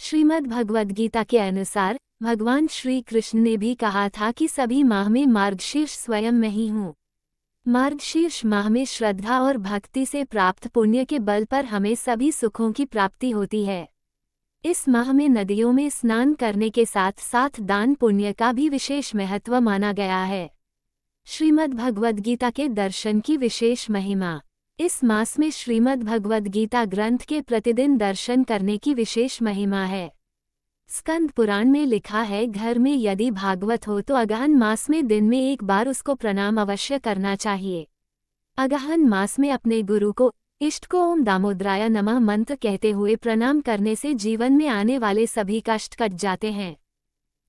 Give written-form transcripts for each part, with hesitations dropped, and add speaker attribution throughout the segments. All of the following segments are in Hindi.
Speaker 1: श्रीमद् भगवद गीता के अनुसार भगवान श्री कृष्ण ने भी कहा था कि सभी माह में मार्गशीर्ष स्वयं मैं ही हूँ। मार्गशीर्ष माह में श्रद्धा और भक्ति से प्राप्त पुण्य के बल पर हमें सभी सुखों की प्राप्ति होती है। इस माह में नदियों में स्नान करने के साथ साथ दान पुण्य का भी विशेष महत्व माना गया है। श्रीमद् भगवद गीता के दर्शन की विशेष महिमा। इस मास में श्रीमद् भगवद गीता ग्रंथ के प्रतिदिन दर्शन करने की विशेष महिमा है। स्कंद पुराण में लिखा है, घर में यदि भागवत हो तो अगहन मास में दिन में एक बार उसको प्रणाम अवश्य करना चाहिए। अगहन मास में अपने गुरु को, इष्ट को ओम दामोदराय नमः मंत्र कहते हुए प्रणाम करने से जीवन में आने वाले सभी कष्ट कट जाते हैं।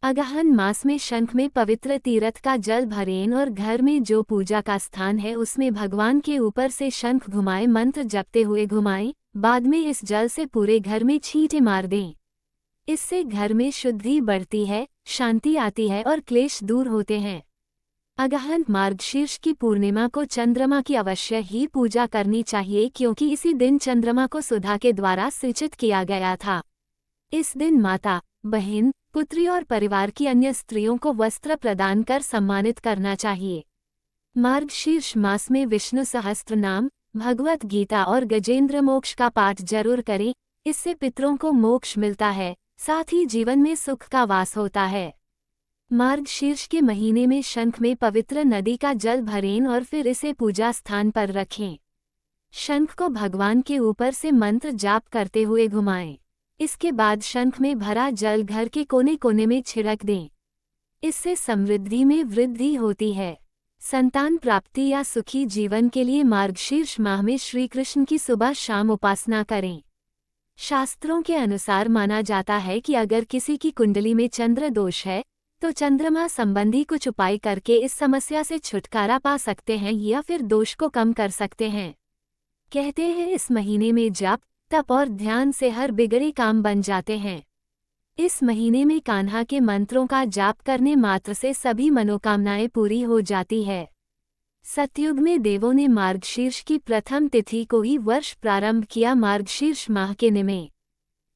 Speaker 1: अगहन मास में शंख में पवित्र तीर्थ का जल भरें और घर में जो पूजा का स्थान है उसमें भगवान के ऊपर से शंख घुमाएं, मंत्र जपते हुए घुमाएं, बाद में इस जल से पूरे घर में छींटे मार दें। इससे घर में शुद्धि बढ़ती है, शांति आती है और क्लेश दूर होते हैं। अगहन मार्गशीर्ष की पूर्णिमा को चंद्रमा की अवश्य ही पूजा करनी चाहिए, क्योंकि इसी दिन चंद्रमा को सुधा के द्वारा सिंचित किया गया था। इस दिन माता, बहन, पुत्री और परिवार की अन्य स्त्रियों को वस्त्र प्रदान कर सम्मानित करना चाहिए। मार्गशीर्ष मास में विष्णु सहस्त्र नाम, भगवत गीता और गजेंद्र मोक्ष का पाठ जरूर करें। इससे पितरों को मोक्ष मिलता है, साथ ही जीवन में सुख का वास होता है। मार्गशीर्ष के महीने में शंख में पवित्र नदी का जल भरें और फिर इसे पूजा स्थान पर रखें। शंख को भगवान के ऊपर से मंत्र जाप करते हुए घुमाएं। इसके बाद शंख में भरा जल घर के कोने कोने में छिड़क दें। इससे समृद्धि में वृद्धि होती है। संतान प्राप्ति या सुखी जीवन के लिए मार्गशीर्ष माह में श्री कृष्ण की सुबह शाम उपासना करें। शास्त्रों के अनुसार माना जाता है कि अगर किसी की कुंडली में चंद्र दोष है तो चंद्रमा संबंधी कुछ उपाय करके इस समस्या से छुटकारा पा सकते हैं या फिर दोष को कम कर सकते हैं। कहते हैं इस महीने में जप, तप और ध्यान से हर बिगड़े काम बन जाते हैं। इस महीने में कान्हा के मंत्रों का जाप करने मात्र से सभी मनोकामनाएं पूरी हो जाती है। सतयुग में देवों ने मार्गशीर्ष की प्रथम तिथि को ही वर्ष प्रारंभ किया। मार्गशीर्ष माह के निमित्त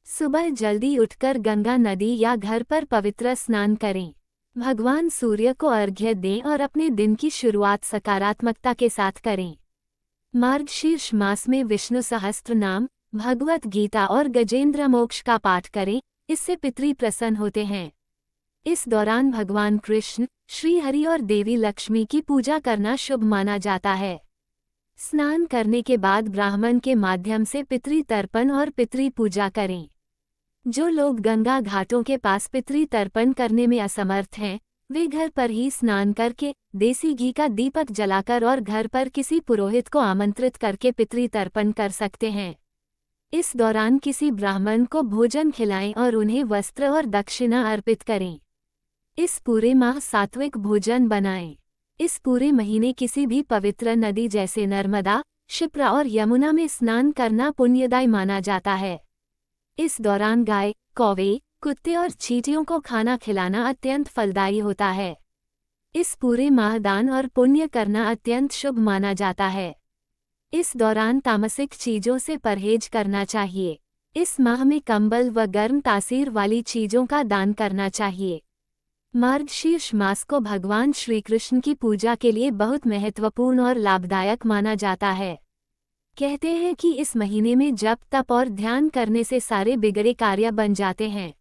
Speaker 1: सुबह जल्दी उठकर गंगा नदी या घर पर पवित्र स्नान करें। भगवान सूर्य को अर्घ्य दें और अपने दिन की शुरुआत सकारात्मकता के साथ करें। मार्गशीर्ष मास में विष्णु सहस्त्र नाम, भगवत गीता और गजेंद्र मोक्ष का पाठ करें। इससे पितृ प्रसन्न होते हैं। इस दौरान भगवान कृष्ण, श्री हरि और देवी लक्ष्मी की पूजा करना शुभ माना जाता है। स्नान करने के बाद ब्राह्मण के माध्यम से पितृ तर्पण और पितृ पूजा करें। जो लोग गंगा घाटों के पास पितृ तर्पण करने में असमर्थ हैं, वे घर पर ही स्नान करके देसी घी का दीपक जलाकर और घर पर किसी पुरोहित को आमंत्रित करके पितृ तर्पण कर सकते हैं। इस दौरान किसी ब्राह्मण को भोजन खिलाएं और उन्हें वस्त्र और दक्षिणा अर्पित करें। इस पूरे माह सात्विक भोजन बनाएं। इस पूरे महीने किसी भी पवित्र नदी जैसे नर्मदा, क्षिप्रा और यमुना में स्नान करना पुण्यदायी माना जाता है। इस दौरान गाय, कौवे, कुत्ते और चींटियों को खाना खिलाना अत्यंत फलदायी होता है। इस पूरे माह दान और पुण्य करना अत्यंत शुभ माना जाता है। इस दौरान तामसिक चीजों से परहेज करना चाहिए। इस माह में कंबल व गर्म तासीर वाली चीजों का दान करना चाहिए। मार्गशीर्ष मास को भगवान श्री कृष्ण की पूजा के लिए बहुत महत्वपूर्ण और लाभदायक माना जाता है। कहते हैं कि इस महीने में जप, तप और ध्यान करने से सारे बिगड़े कार्य बन जाते हैं।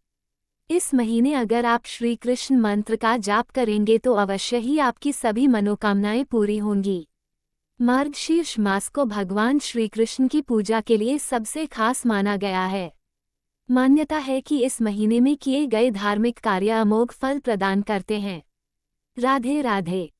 Speaker 1: इस महीने अगर आप श्री कृष्ण मंत्र का जाप करेंगे तो अवश्य ही आपकी सभी मनोकामनाएं पूरी होंगी। मार्गशीर्ष मास को भगवान श्री कृष्ण की पूजा के लिए सबसे खास माना गया है। मान्यता है कि इस महीने में किए गए धार्मिक कार्य अमोघ फल प्रदान करते हैं। राधे राधे।